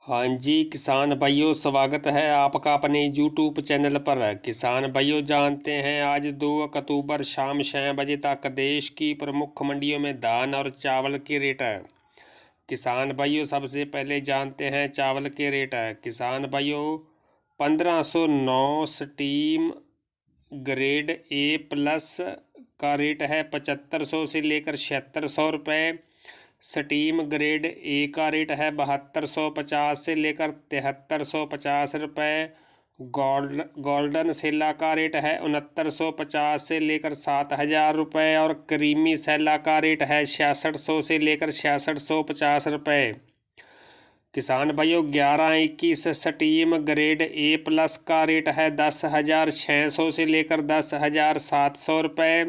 हाँ जी किसान भाइयों, स्वागत है आपका अपने यूट्यूब चैनल पर। किसान भाइयों, जानते हैं आज 2 अक्टूबर शाम 6 बजे तक देश की प्रमुख मंडियों में धान और चावल के रेट है। किसान भाइयों, सबसे पहले जानते हैं चावल के रेट है। किसान भाइयों, 1509 स्टीम ग्रेड A+ का रेट है 7500 से लेकर 7600 रुपये। स्टीम ग्रेड ए का रेट है 7250 से लेकर 7350 रुपये। गोल्डन सेला का रेट है 6950 से लेकर 7000 रुपये। और क्रीमी सेला का रेट है 6600 से लेकर 6650 रुपये। किसान भाइयों, 1121 स्टीम ग्रेड A+ का रेट है 10,600 से लेकर 10,700 रुपये।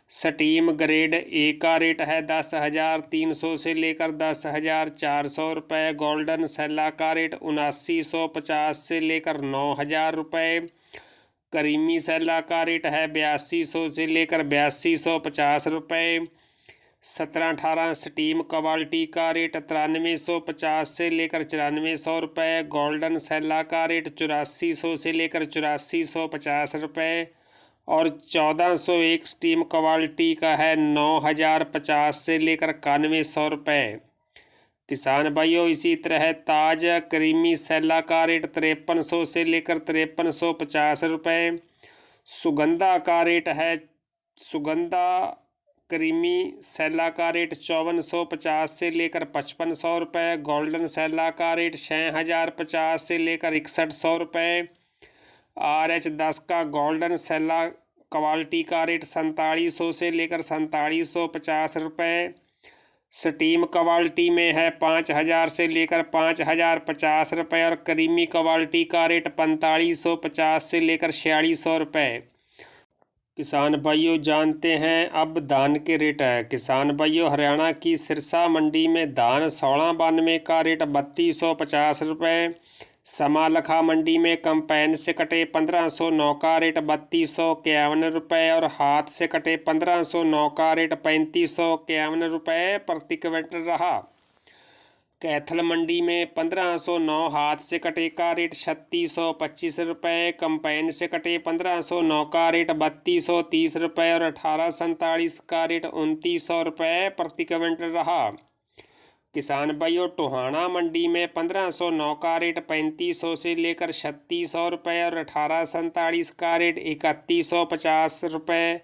स्टीम ग्रेड ए का रेट है 10,300 से लेकर 10,400 रुपये। गोल्डन सेला का रेट 7950 से लेकर 9,000 रुपये। क्रीमी सेला का रेट है 8200 से लेकर 8250 रुपये। 17-18 स्टीम क्वालिटी का रेट 9350 से लेकर 9400 रुपये। गोल्डन सेला का रेट 8400 से लेकर 8450 रुपये। और 1401 स्टीम क्वालिटी का है 9050 से लेकर 9100 रुपये। किसान भाइयों, इसी तरह ताज क्रीमी सेला का रेट 5300 से लेकर 5350 रुपये। सुगंधा का रेट है सुगंधा क्रीमी सेला का रेट 5450 से लेकर 5500 रुपये। गोल्डन सेला का रेट 6050 से लेकर 6100 रुपये। RH10 का गोल्डन सेला क्वालिटी का रेट 4700 से लेकर 4750 रुपये। स्टीम क्वालिटी में है 5000 से लेकर 5050 रुपये। और क्रीमी क्वालिटी का रेट 4550 से लेकर 4600 रुपये। किसान भाइयों, जानते हैं अब धान के रेट है। किसान भाइयों, हरियाणा की सिरसा मंडी में धान 1692 का रेट 3250 रुपये। समालखा मंडी में कंपाइन से कटे 1509 का रेट 3251 रुपये। और हाथ से कटे 1509 का रेट 3551 रुपये प्रति क्विंटल रहा। कैथल मंडी में 1509 हाथ से कटे का रेट 3625 रुपये। कंपाइन से कटे 1509 का रेट 3230 रुपये। और 1847 का रेट 2900 रुपये प्रति क्विंटल रहा। किसान भाइयों, टोहाना मंडी में 1509 का रेट 3500 से लेकर 3600 रुपये। और 1847 का रेट 3150 रुपये।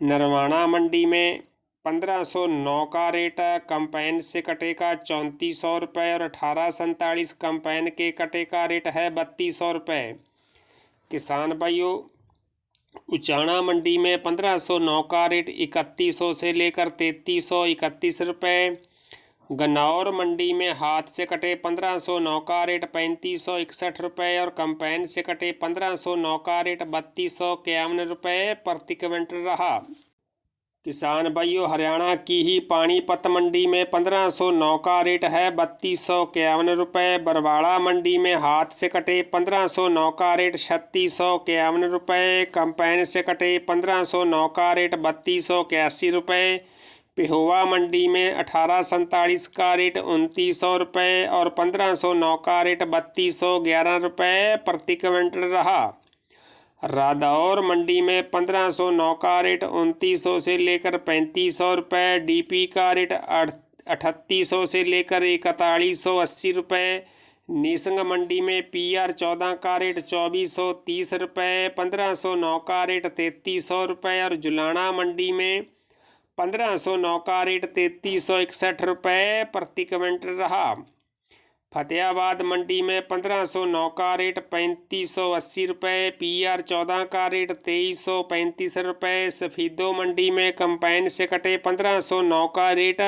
नरवाना मंडी में 1509 का रेट कंपाइन से कटे का 3400 रुपये। और 1847 कंपाइन के कटे का रेट है 3200 रुपये। किसान भाइयों, उचाना मंडी में 1509 का रेट 3100 से लेकर 3331 रुपये। गन्नौर मंडी में हाथ से कटे 1509 का रेट 3561 रुपये। और कंपाइन से कटे 1509 का रेट 3251 रुपये प्रति क्विंटल रहा। किसान भाइयों, हरियाणा की ही पानीपत मंडी में 1509 का रेट है 3251 रुपये। बरवाड़ा मंडी में हाथ से कटे 1509 का रेट 3651 रुपये। कंपाइन से कटे 1509 का रेट 3281 रुपये। पेहोवा मंडी में 1847 का रेट 2900 रुपये। और 1509 का रेट 3211 रुपये प्रति क्विंटल रहा। रादौर मंडी में 1509 का रेट 2900 से लेकर 3500 रुपये। DP का रेट 3800 से लेकर 4180 रुपये। नीसंग मंडी में PR 14 का रेट 2430 रुपये। 1509 का रेट 3300 रुपये। और जुलाना मंडी में 1509 का रेट 3361 रुपये प्रति क्विंटल रहा। फतेहाबाद मंडी में 1509 का रेट 3580 रुपये। PR 14 का रेट 2335 रुपये। सफीदो मंडी में कंपाइन से कटे 1509 का रेट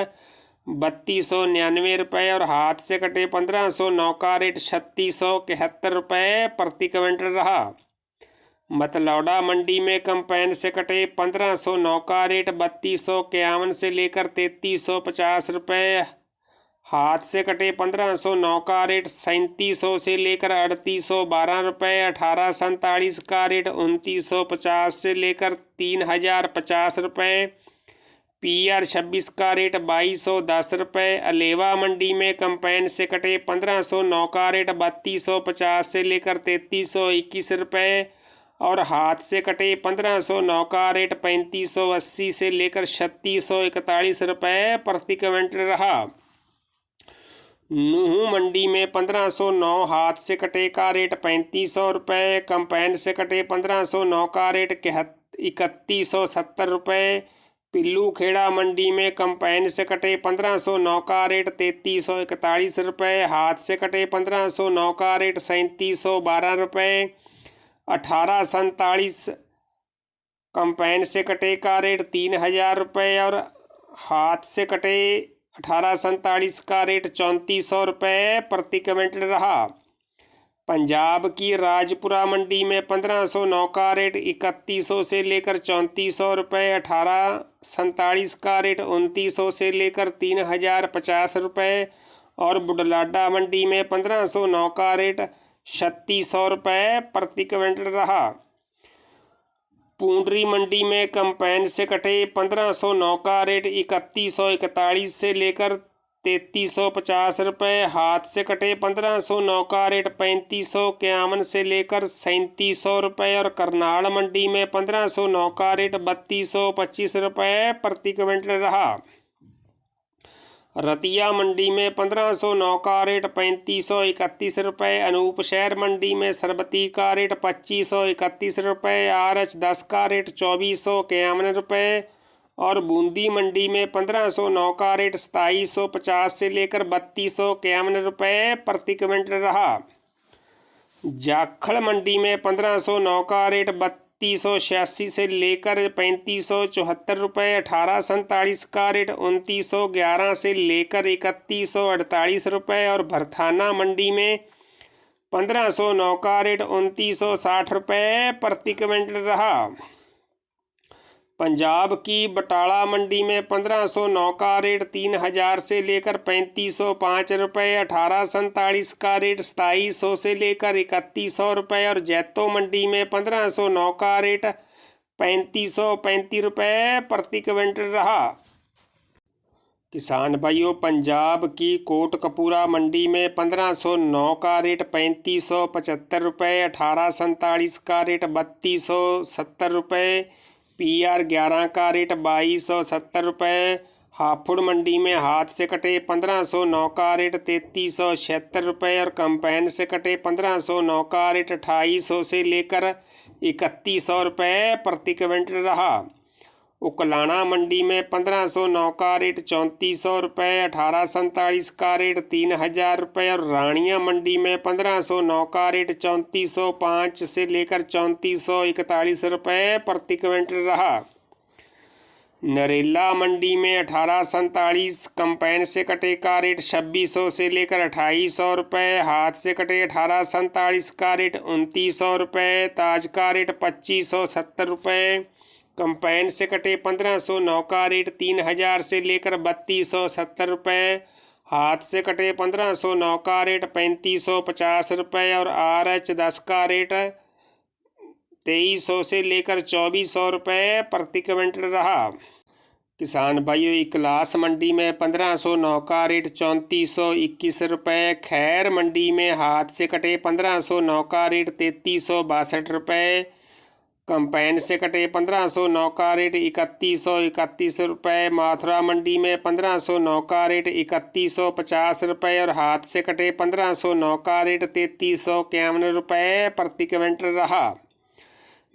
3299 रुपये। और हाथ से कटे 1509 का रेट 3671 रुपये प्रति क्विंटल रहा। मतलौडा मंडी में कंपाइन से कटे 1509 का रेट 3251 से लेकर 3350 रुपये। हाथ से कटे 1509 का रेट 3700 से लेकर 3812 रुपये। 1847 का रेट 2950 से लेकर 3050 रुपये। PR 26 का रेट 2210 रुपये। अलेवा मंडी में कंपेन से कटे 1509 का रेट 3250 से लेकर 3321 रुपये और हाथ से कटे 1509 का रेट 3580 से लेकर 3641 रुपये प्रति क्विंटल रहा। नूहू मंडी में 1509 हाथ से कटे का रेट 3500 रुपये, कंपेन से कटे 1509 का रेट 3170 रुपये। पिल्लू खेड़ा मंडी में कंपेन से कटे 1509 का रेट 3341 रुपये, हाथ से कटे 1509 का रेट 3712 रुपये। 1847 कंपेन से कटे का रेट 3000 रुपये और हाथ से कटे 1847 का रेट 3400 रुपये प्रति क्विंटल रहा। पंजाब की राजपुरा मंडी में 1509 का रेट 3100 से लेकर 3400 रुपये, 1847 का रेट 2900 से लेकर 3050 रुपये और बुढलाडा मंडी में 1509 का रेट 3600 रुपये प्रति क्विंटल रहा। पूंडरी मंडी में कंपेन से कटे 1509 का रेट 3141 से लेकर 3350 रुपये, हाथ से कटे 1509 का रेट 3551 से लेकर 3700 रुपये और करनाल मंडी में 1509 का रेट 3225 रुपये प्रति क्विंटल रहा। रतिया मंडी में 1509 का रेट 3531 रुपये, अनूप शहर मंडी में सरबती का रेट 2531 रुपये, RH 10 का रेट 2451 रुपये और बूंदी मंडी में 1509 का रेट 2750 से लेकर 3251 रुपये प्रति क्विंटल रहा। जाखड़ मंडी में 1509 का रेट 3286 से लेकर 3574 रुपये, 1847 का रेट 2911 से लेकर 3148 रुपये और भरथाना मंडी में 1509 का रेट 2960 रुपये प्रति क्विंटल रहा। पंजाब की बटाला मंडी में 1509 का रेट 3000 से लेकर 3505 रुपये, 1847 का रेट 2700 से लेकर 3100 रुपये और जैतो मंडी में 1509 का रेट 3535 रुपये प्रति क्विंटल रहा। किसान भाइयों, पंजाब की कोटकपूरा मंडी में 1509 का रेट 3575 रुपये, 1847 का रेट 3270 रुपये, PR 11 का रेट 2270 रुपये। हापुड़ मंडी में हाथ से कटे 1509 का रेट 3376 रुपये और कंपेन से कटे 1509 का रेट 2800 से लेकर 3100 रुपये प्रति क्विंटल रहा। उकलाना मंडी में 1509 का रेट 3400 रुपये, 1847 का रेट 3000 रुपये और रानिया मंडी में 1509 का रेट 3405 से लेकर 3441 रुपये प्रति क्विंटल रहा। नरेला मंडी में 1847 कंपेन से कटे का रेट 2600 से लेकर 2800 रुपये, हाथ से कटे 1847 का रेट 2900 रुपये, ताज का रेट 2570 रुपये, कंपेन से कटे 1509 का रेट 3000 से लेकर 3270 रुपये, हाथ से कटे 1509 का रेट 3550 रुपये और RH 10 का रेट 2300 से लेकर 2400 रुपये प्रति क्विंटल रहा। किसान भाइयों, इकलास मंडी में 1509 का रेट 3421 रुपये, खैर मंडी में हाथ से कटे 1509 का रेट 3362 रुपये, कंपेन से कटे 1509 का रेट 3131 रुपये, माथुरा मंडी में 1509 का रेट 3150 रुपये और हाथ से कटे 1509 का रेट 3351 रुपये प्रति क्विंटल रहा।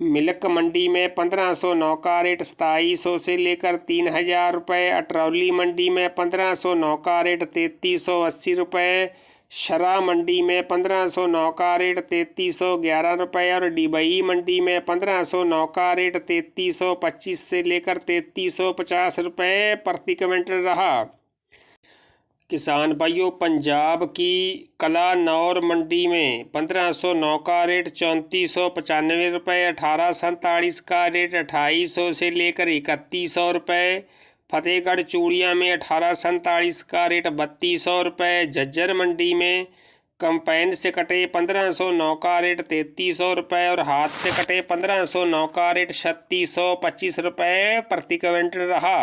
मिल्क मंडी में 1509 का रेट 2700 से लेकर 3000 रुपये, अटरौली मंडी में 1509 का रेट 3380 रुपये, शरा मंडी में 1509 का रेट 3311 रुपये और डिबई मंडी में 1509 का रेट 3325 से लेकर 3350 रुपये प्रति क्विंटल रहा। किसान भाइयों, पंजाब की कलानौर मंडी में 1509 का रेट 3495 रुपये, 1847 का रेट 2800 से लेकर 3100 रुपये, फतेहगढ़ चूड़िया में 1847 का रेट 3200 रुपये, झज्जर मंडी में कंपेन से कटे 1509 का रेट 3300 रुपये और हाथ से कटे 1509 का रेट 3625 रुपये प्रति क्विंटल रहा।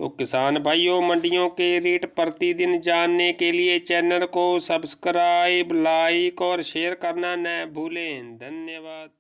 तो किसान भाइयों, मंडियों के रेट प्रतिदिन जानने के लिए चैनल को सब्सक्राइब, लाइक और शेयर करना न भूलें। धन्यवाद।